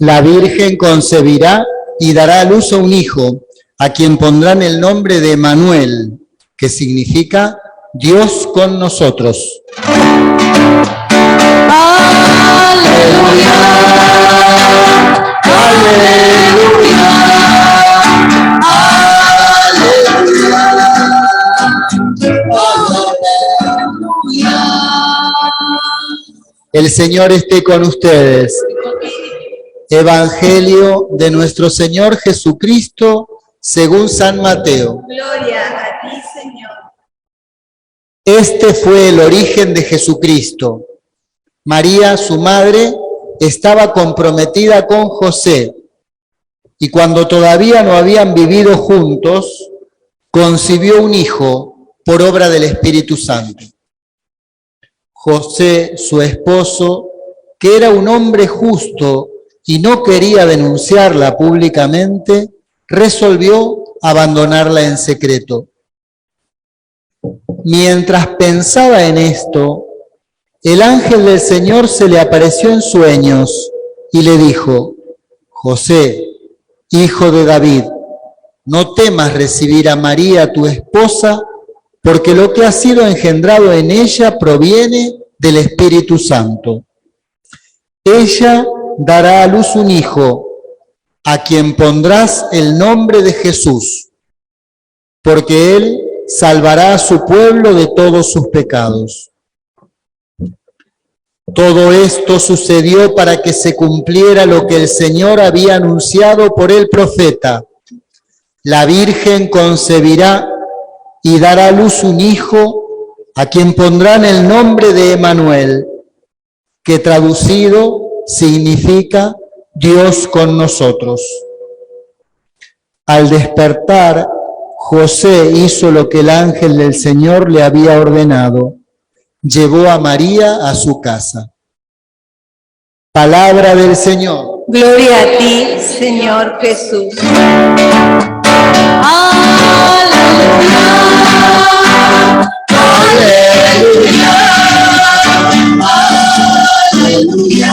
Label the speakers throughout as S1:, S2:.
S1: La Virgen concebirá y dará a luz a un hijo, a quien pondrán el nombre de Emmanuel, que significa Dios con nosotros. ¡Aleluya! ¡Aleluya! ¡Aleluya! El Señor esté con ustedes. Evangelio de nuestro Señor Jesucristo según San Mateo.
S2: Gloria a ti, Señor.
S1: Este fue el origen de Jesucristo. María, su madre, estaba comprometida con José, y cuando todavía no habían vivido juntos, concibió un hijo por obra del Espíritu Santo. José, su esposo, que era un hombre justo y no quería denunciarla públicamente, resolvió abandonarla en secreto. Mientras pensaba en esto, el ángel del Señor se le apareció en sueños y le dijo: José, hijo de David, no temas recibir a María, tu esposa, porque lo que ha sido engendrado en ella proviene del Espíritu Santo. Ella dará a luz un hijo, a quien pondrás el nombre de Jesús, porque él salvará a su pueblo de todos sus pecados. Todo esto sucedió para que se cumpliera lo que el Señor había anunciado por el profeta: la Virgen concebirá y dará a luz un hijo, a quien pondrán el nombre de Emmanuel, que traducido significa Dios con nosotros. Al despertar, José hizo lo que el ángel del Señor le había ordenado. Llevó a María a su casa. Palabra del Señor.
S2: Gloria a ti, Señor Jesús. Aleluya. Aleluya. Aleluya.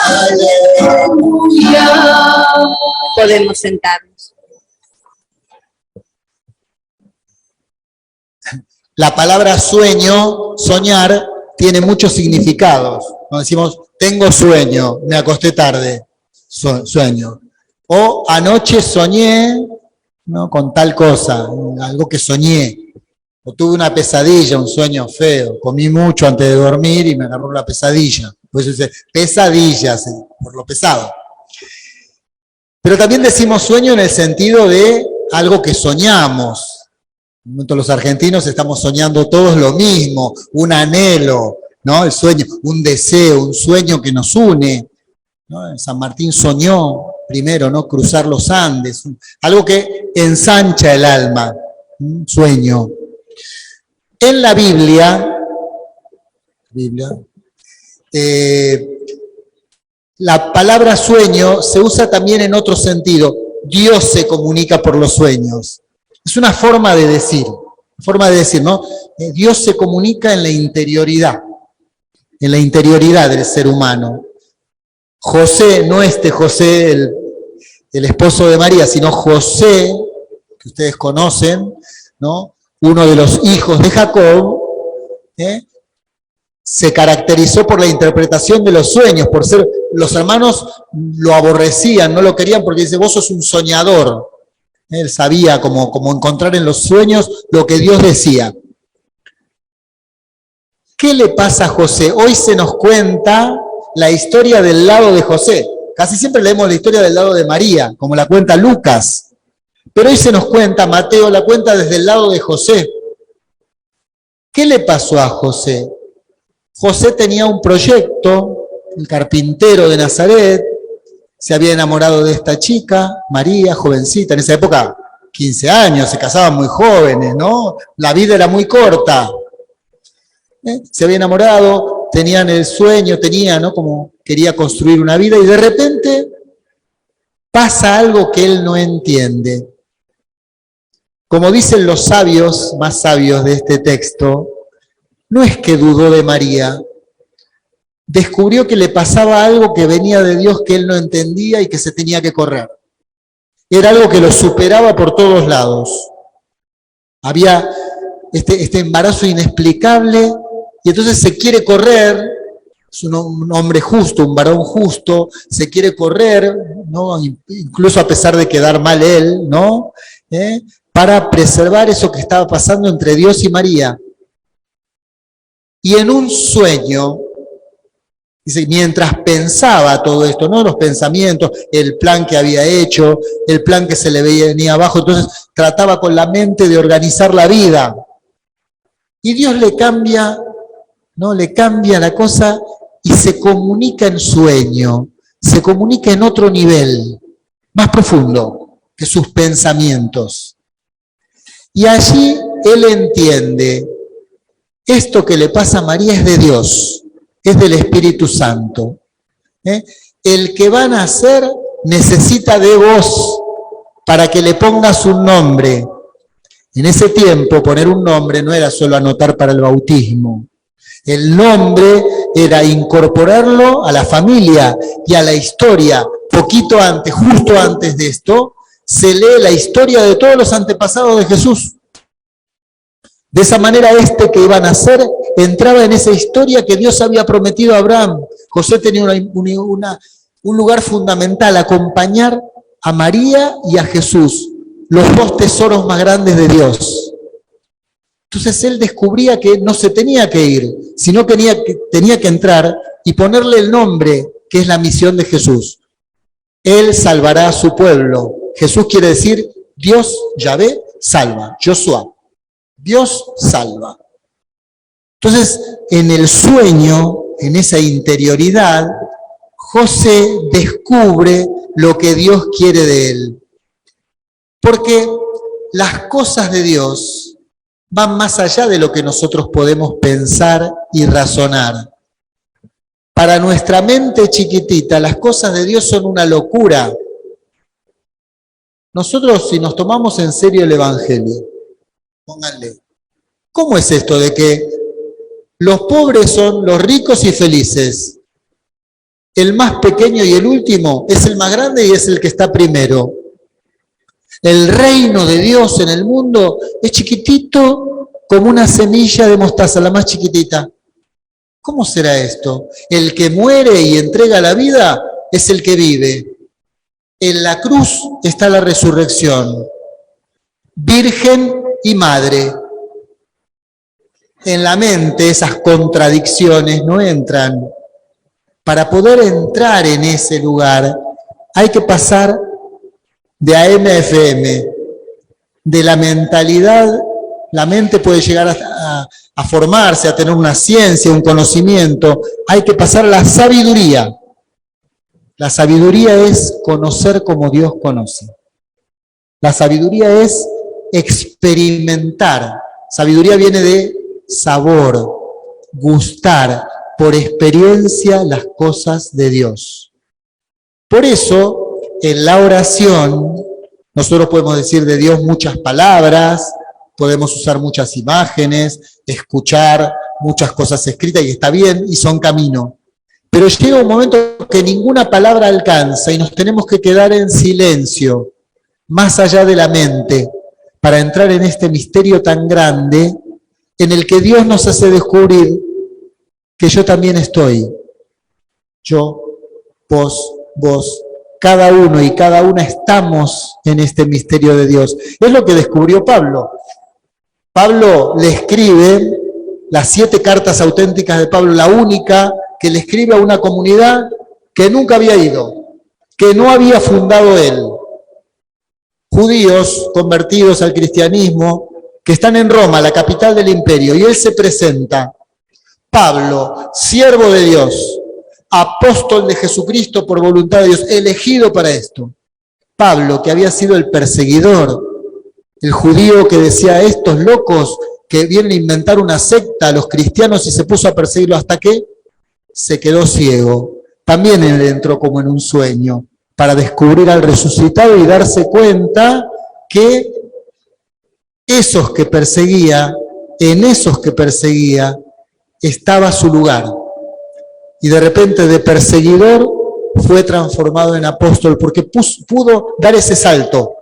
S2: Aleluya. Podemos sentarnos.
S1: La palabra sueño, soñar, tiene muchos significados. Cuando decimos, tengo sueño, me acosté tarde, sueño. O anoche soñé, ¿no?, con tal cosa, algo que soñé. O tuve una pesadilla, un sueño feo. Comí mucho antes de dormir y me agarró la pesadilla. Por eso dice pesadillas, por lo pesado. Pero también decimos sueño en el sentido de algo que soñamos. Los argentinos estamos soñando todos lo mismo, un anhelo, ¿no? El sueño, un deseo, un sueño que nos une, ¿no? San Martín soñó primero, ¿no?, cruzar los Andes, algo que ensancha el alma, un sueño. En la Biblia, la palabra sueño se usa también en otro sentido. Dios se comunica por los sueños. Es una forma de decir, ¿no? Dios se comunica en la interioridad del ser humano. José, no José, el esposo de María, sino José, que ustedes conocen, ¿no?, uno de los hijos de Jacob, se caracterizó por la interpretación de los sueños, por ser, los hermanos lo aborrecían, no lo querían porque dice, vos sos un soñador. Él sabía cómo encontrar en los sueños lo que Dios decía. ¿Qué le pasa a José? Hoy se nos cuenta la historia del lado de José. Casi siempre leemos la historia del lado de María, como la cuenta Lucas. Pero hoy se nos cuenta, Mateo la cuenta desde el lado de José. ¿Qué le pasó a José? José tenía un proyecto, el carpintero de Nazaret, se había enamorado de esta chica, María, jovencita, en esa época 15 años, se casaban muy jóvenes, ¿no? La vida era muy corta. Se había enamorado, tenían el sueño, ¿no?, como quería construir una vida, y de repente pasa algo que él no entiende. Como dicen los sabios, más sabios de este texto, no es que dudó de María, descubrió que le pasaba algo que venía de Dios que él no entendía y que se tenía que correr. Era algo que lo superaba por todos lados. Había este embarazo inexplicable y entonces se quiere correr, es un hombre justo, un varón justo, se quiere correr, ¿no? Incluso a pesar de quedar mal él, ¿no? Para preservar eso que estaba pasando entre Dios y María. Y en un sueño, dice, mientras pensaba todo esto, ¿no? Los pensamientos, el plan que había hecho, el plan que se le venía abajo, entonces trataba con la mente de organizar la vida. Y Dios le cambia, ¿no? Le cambia la cosa y se comunica en sueño, se comunica en otro nivel, más profundo que sus pensamientos. Y allí él entiende, esto que le pasa a María es de Dios, es del Espíritu Santo. El que va a nacer necesita de vos para que le pongas un nombre. En ese tiempo poner un nombre no era solo anotar para el bautismo. El nombre era incorporarlo a la familia y a la historia. Poquito antes, justo antes de esto, se lee la historia de todos los antepasados de Jesús. De esa manera este que iba a nacer entraba en esa historia que Dios había prometido a Abraham. José tenía un lugar fundamental, acompañar a María y a Jesús, los dos tesoros más grandes de Dios. Entonces él descubría que no se tenía que ir, sino que tenía que entrar y ponerle el nombre, que es la misión de Jesús. Él salvará a su pueblo. Jesús quiere decir, Dios, Yahvé, salva, Josué. Dios salva. Entonces, en el sueño, en esa interioridad, José descubre lo que Dios quiere de él. Porque las cosas de Dios van más allá de lo que nosotros podemos pensar y razonar. Para nuestra mente chiquitita, las cosas de Dios son una locura. Nosotros, si nos tomamos en serio el Evangelio, pónganle, ¿cómo es esto de que los pobres son los ricos y felices? El más pequeño y el último es el más grande y es el que está primero. El reino de Dios en el mundo es chiquitito como una semilla de mostaza, la más chiquitita. ¿Cómo será esto? El que muere y entrega la vida es el que vive. En la cruz está la resurrección. Virgen y madre. En la mente esas contradicciones no entran. Para poder entrar en ese lugar hay que pasar de AM a FM, de la mentalidad. La mente puede llegar a formarse, a tener una ciencia, un conocimiento. Hay que pasar a la sabiduría. La sabiduría es conocer como Dios conoce. La sabiduría es experimentar. Sabiduría viene de sabor, gustar por experiencia las cosas de Dios. Por eso, en la oración, nosotros podemos decir de Dios muchas palabras, podemos usar muchas imágenes, escuchar muchas cosas escritas, y está bien, y son camino. Pero llega un momento que ninguna palabra alcanza y nos tenemos que quedar en silencio, más allá de la mente, para entrar en este misterio tan grande en el que Dios nos hace descubrir que yo también estoy. Yo, vos, cada uno y cada una estamos en este misterio de Dios. Es lo que descubrió Pablo. Pablo le escribe las 7 cartas auténticas de Pablo, la única que le escribe a una comunidad que nunca había ido, que no había fundado él. Judíos convertidos al cristianismo, que están en Roma, la capital del imperio, y él se presenta, Pablo, siervo de Dios, apóstol de Jesucristo por voluntad de Dios, elegido para esto. Pablo, que había sido el perseguidor, el judío que decía a estos locos que vienen a inventar una secta a los cristianos, y se puso a perseguirlo hasta que se quedó ciego. También él entró como en un sueño para descubrir al resucitado y darse cuenta que esos que perseguía, en esos que perseguía, estaba su lugar. y de repente de perseguidor fue transformado en apóstol porque pudo dar ese salto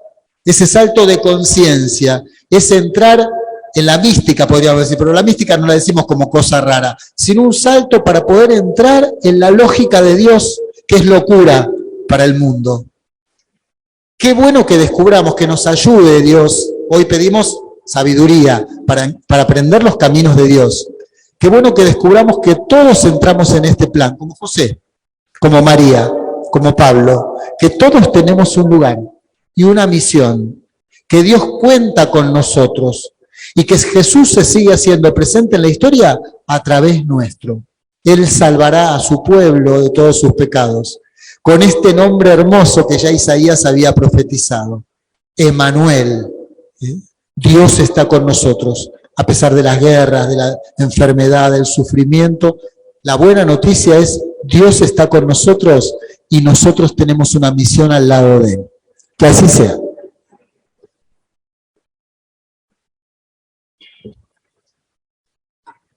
S1: de conciencia, ese entrar en la mística, podríamos decir, pero la mística no la decimos como cosa rara, sino un salto para poder entrar en la lógica de Dios, que es locura para el mundo. Qué bueno que descubramos, que nos ayude Dios. Hoy pedimos sabiduría para aprender los caminos de Dios. Qué bueno que descubramos que todos entramos en este plan, como José, como María, como Pablo, que todos tenemos un lugar y una misión, que Dios cuenta con nosotros y que Jesús se sigue haciendo presente en la historia a través nuestro. Él salvará a su pueblo de todos sus pecados, con este nombre hermoso que ya Isaías había profetizado, Emmanuel. Dios está con nosotros, a pesar de las guerras, de la enfermedad, del sufrimiento. La buena noticia es, Dios está con nosotros y nosotros tenemos una misión al lado de Él. Que así sea.